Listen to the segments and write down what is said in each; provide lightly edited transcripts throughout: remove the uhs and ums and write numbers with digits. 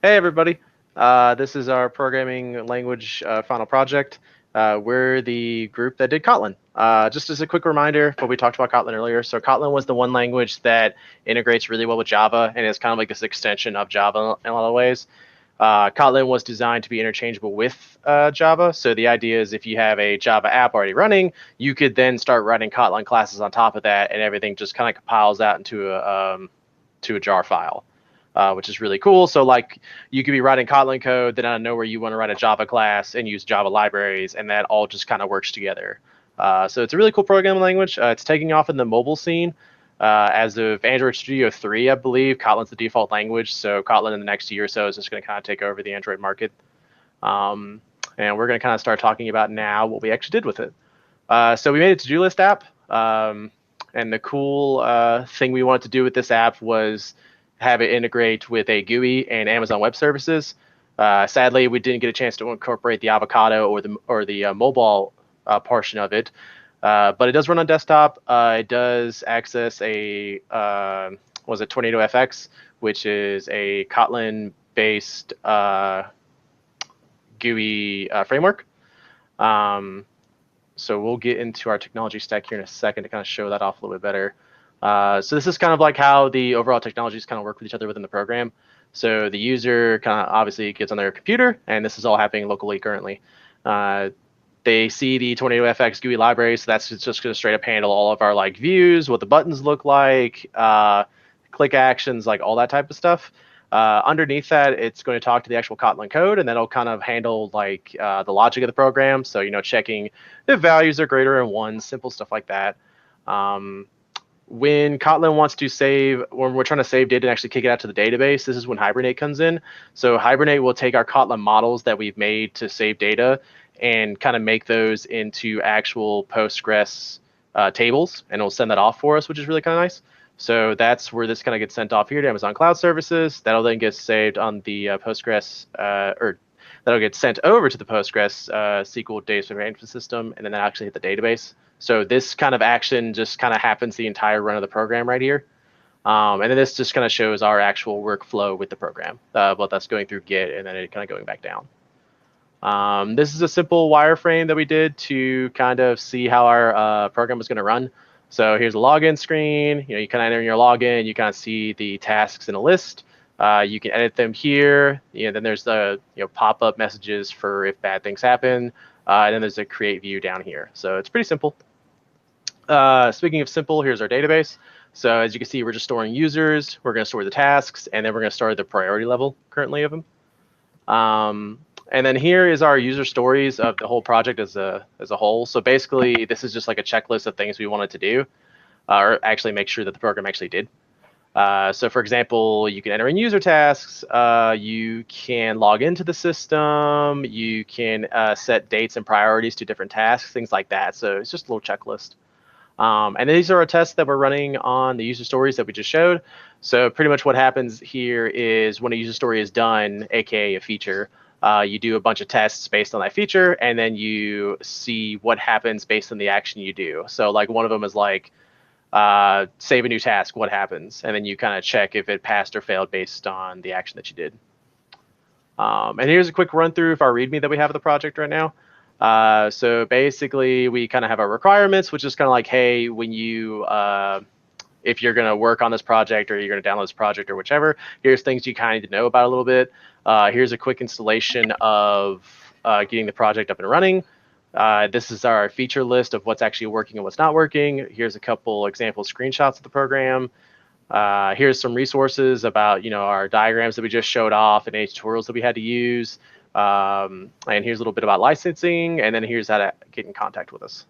Hey everybody, this is our programming language final project. We're the group that did Kotlin. Just as a quick reminder, but we talked about Kotlin earlier. So Kotlin was the one language that integrates really well with Java and is kind of like this extension of Java in a lot of ways. Kotlin was designed to be interchangeable with Java. So the idea is if you have a Java app already running, you could then start writing Kotlin classes on top of that, and everything just kind of compiles out into a jar file. Which is really cool. So like you could be writing Kotlin code, then out of nowhere you want to write a Java class and use Java libraries, and that all just kind of works together. So it's a really cool programming language. It's taking off in the mobile scene. As of Android Studio 3, I believe, Kotlin's the default language. So Kotlin in the next year or so is just going to kind of take over the Android market. And we're going to kind of start talking about now what we actually did with it. So we made a to-do list app. And the cool thing we wanted to do with this app was have it integrate with a GUI and Amazon Web Services. Sadly, we didn't get a chance to incorporate the Avocado or the mobile portion of it, but it does run on desktop. It does access a TornadoFX, which is a Kotlin-based GUI framework. So we'll get into our technology stack here in a second to kind of show that off a little bit better. So this is kind of like how the overall technologies kind of work with each other within the program. So the user kind of obviously gets on their computer, and this is all happening locally currently. They see the TornadoFX GUI library, so that's just going to straight up handle all of our like views, what the buttons look like, click actions, like all that type of stuff. Underneath that, it's going to talk to the actual Kotlin code, and that'll kind of handle like the logic of the program. So checking if values are greater than 1, simple stuff like that. When Kotlin wants to save, when we're trying to save data and actually kick it out to the database, this is when Hibernate comes in. So Hibernate will take our Kotlin models that we've made to save data and kind of make those into actual Postgres tables, and it'll send that off for us, which is really kind of nice. So that's where this kind of gets sent off here to Amazon Cloud Services. That'll then get saved on the Postgres, or that'll get sent over to the Postgres SQL database management system, and then that actually hit the database. So this kind of action just kind of happens the entire run of the program right here. And then this just kind of shows our actual workflow with the program, both us going through Git and then it kind of going back down. This is a simple wireframe that we did to kind of see how our program was going to run. So here's a login screen. You kind of enter your login. You kind of see the tasks in a list. You can edit them here. Then there's the pop-up messages for if bad things happen. And then there's a create view down here. So it's pretty simple. Speaking of simple, here's our database. So as you can see, we're just storing users. We're going to store the tasks, and then we're going to store the priority level currently of them. And then here is our user stories of the whole project as a whole. So basically, this is just like a checklist of things we wanted to do, or actually make sure that the program actually did. So for example, you can enter in user tasks, you can log into the system, you can set dates and priorities to different tasks, things like that. So it's just a little checklist. And these are our tests that we're running on the user stories that we just showed. So pretty much what happens here is when a user story is done, aka a feature, you do a bunch of tests based on that feature, and then you see what happens based on the action you do. So like one of them is like, save a new task, what happens? And then you kind of check if it passed or failed based on the action that you did. And here's a quick run through of our README that we have of the project right now. So basically, we kind of have our requirements, which is kind of like, hey, when you, if you're going to work on this project or you're going to download this project or whichever, here's things you kind of need to know about a little bit. Here's a quick installation of getting the project up and running. This is our feature list of what's actually working and what's not working. Here's a couple example screenshots of the program. Here's some resources about our diagrams that we just showed off and any tutorials that we had to use. And here's a little bit about licensing, and then here's how to get in contact with us.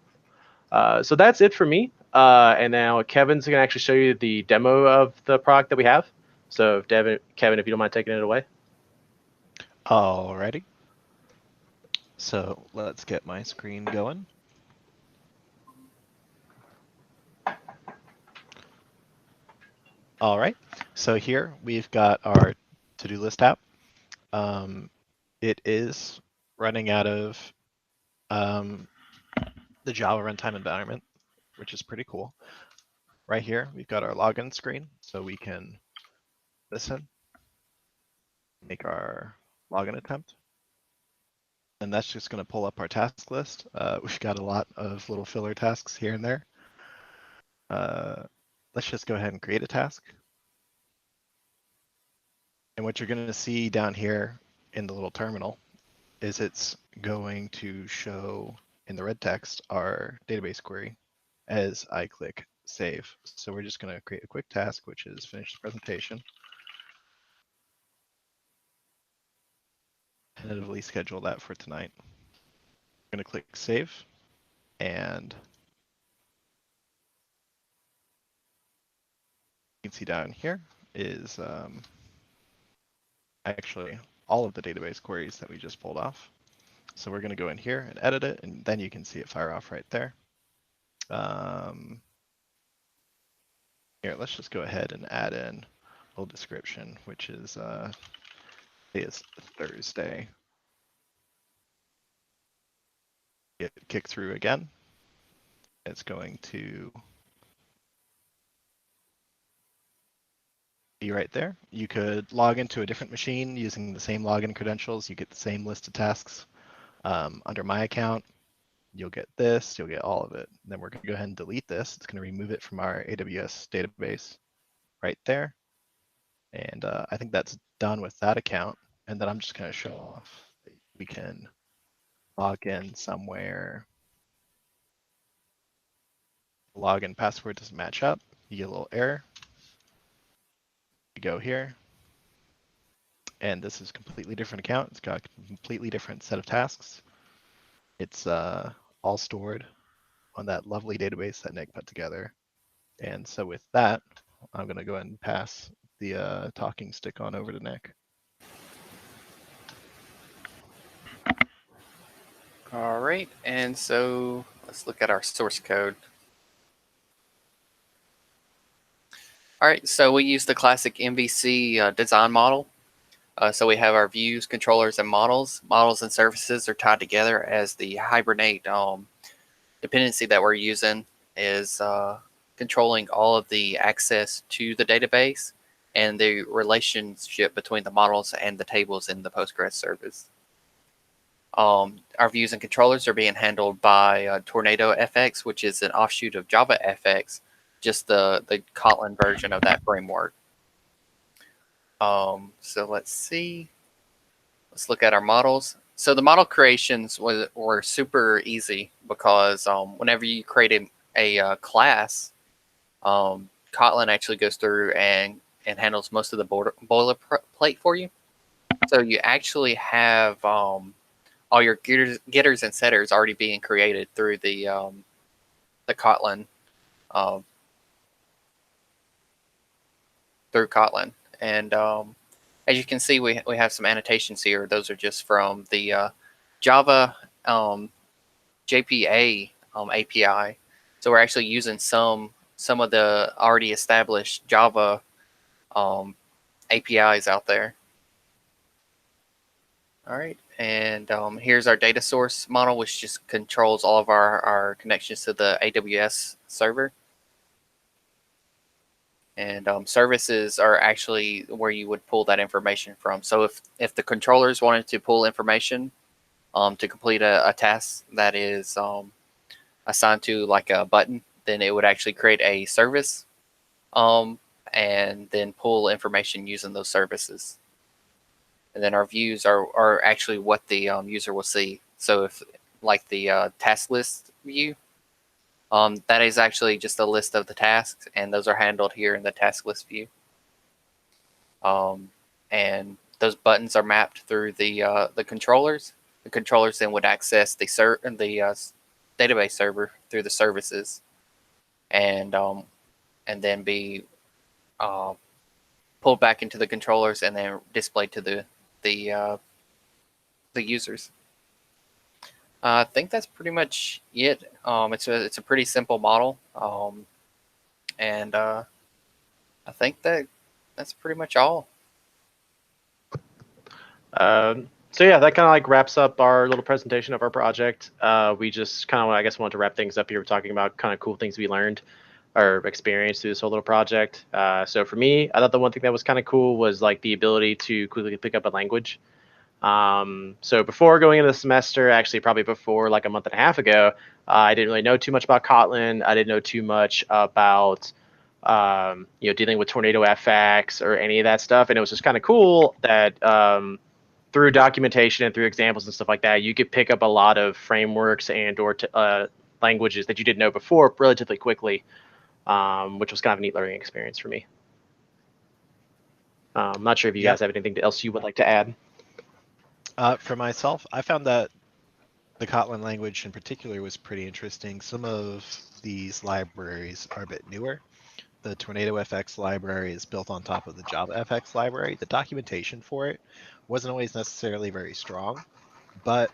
So that's it for me. And now Kevin's going to actually show you the demo of the product that we have. So Kevin, if you don't mind taking it away. Alrighty. So let's get my screen going. All right. So here we've got our to-do list app. It is running out of the Java runtime environment, which is pretty cool. Right here, we've got our login screen, so we can listen. make our login attempt. And that's just going to pull up our task list. We've got a lot of little filler tasks here and there. Let's just go ahead and create a task. And what you're going to see down here in the little terminal is it's going to show in the red text our database query as I click save. So we're just going to create a quick task, which is finish the presentation. Tentatively schedule that for tonight. I'm going to click save, and you can see down here is actually all of the database queries that we just pulled off. So we're going to go in here and edit it, and then you can see it fire off right there. Here, let's just go ahead and add in a little description, which is today is Thursday. Get kick through again. It's going to be right there. You could log into a different machine using the same login credentials. You get the same list of tasks. Under my account, you'll get this, you'll get all of it. Then we're going to go ahead and delete this. It's going to remove it from our AWS database right there. And I think that's done with that account. And then I'm just going to show off that we can log in somewhere. The login password doesn't match up. You get a little error. You go here. And this is a completely different account. It's got a completely different set of tasks. It's all stored on that lovely database that Nick put together. And so with that, I'm going to go ahead and pass the talking stick on over to Nick. All right, and so let's look at our source code. All right, so we use the classic MVC design model. So we have our views, controllers, and models. Models and services are tied together as the Hibernate dependency that we're using is controlling all of the access to the database and the relationship between the models and the tables in the Postgres service. Our views and controllers are being handled by TornadoFX, which is an offshoot of JavaFX, just the Kotlin version of that framework. So let's see. Let's look at our models. So the model creations were super easy because whenever you create a class, Kotlin actually goes through and handles most of the boilerplate for you. So you actually have all your getters and setters already being created through the Kotlin and as you can see, we have some annotations here. Those are just from the Java JPA API. So we're actually using some of the already established Java APIs out there. All right, and here's our data source model, which just controls all of our connections to the AWS server. And services are actually where you would pull that information from. So if the controllers wanted to pull information to complete a task that is assigned to like a button, then it would actually create a service and then pull information using those services. And then our views are actually what the user will see. So if like the task list view, that is actually just a list of the tasks, and those are handled here in the task list view. And those buttons are mapped through the controllers. The controllers then would access the database server through the services, and then be pulled back into the controllers and then displayed to the users. I think that's pretty much it. It's a pretty simple model, and I think that's pretty much all. So yeah, that kind of like wraps up our little presentation of our project. We just kind of, I guess, want to wrap things up here. We're talking about kind of cool things we learned. or experience through this whole little project. So for me, I thought the one thing that was kind of cool was like the ability to quickly pick up a language. So before going into the semester, actually probably before like a month and a half ago, I didn't really know too much about Kotlin. I didn't know too much about dealing with TornadoFX or any of that stuff. And it was just kind of cool that through documentation and through examples and stuff like that, you could pick up a lot of frameworks and or languages that you didn't know before relatively quickly, which was kind of a neat learning experience for me. I'm not sure if you guys have anything else you would like to add. For myself, I found that the Kotlin language in particular was pretty interesting. Some of these libraries are a bit newer. The TornadoFX library is built on top of the JavaFX library. The documentation for it wasn't always necessarily very strong, but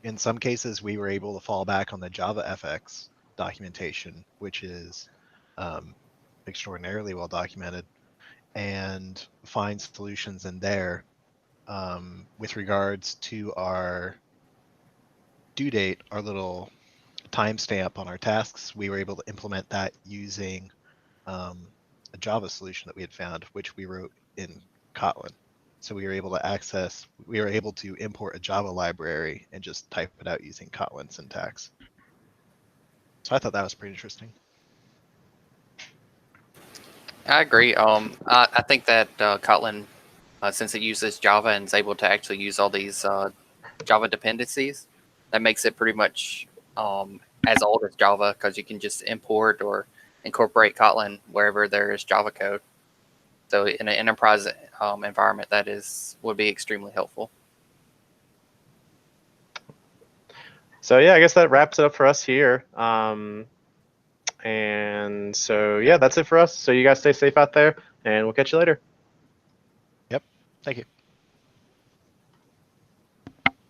in some cases we were able to fall back on the JavaFX documentation, which is extraordinarily well documented, and find solutions in there. With regards to our due date, our little timestamp on our tasks, we were able to implement that using a Java solution that we had found, which we wrote in Kotlin. So we were able to import a Java library and just type it out using Kotlin syntax. So I thought that was pretty interesting. I agree. I think that Kotlin, since it uses Java and is able to actually use all these Java dependencies, that makes it pretty much as old as Java, because you can just import or incorporate Kotlin wherever there is Java code. So in an enterprise environment, that would be extremely helpful. So yeah, I guess that wraps it up for us here. And so yeah, that's it for us. So you guys stay safe out there, and we'll catch you later. Yep. Thank you.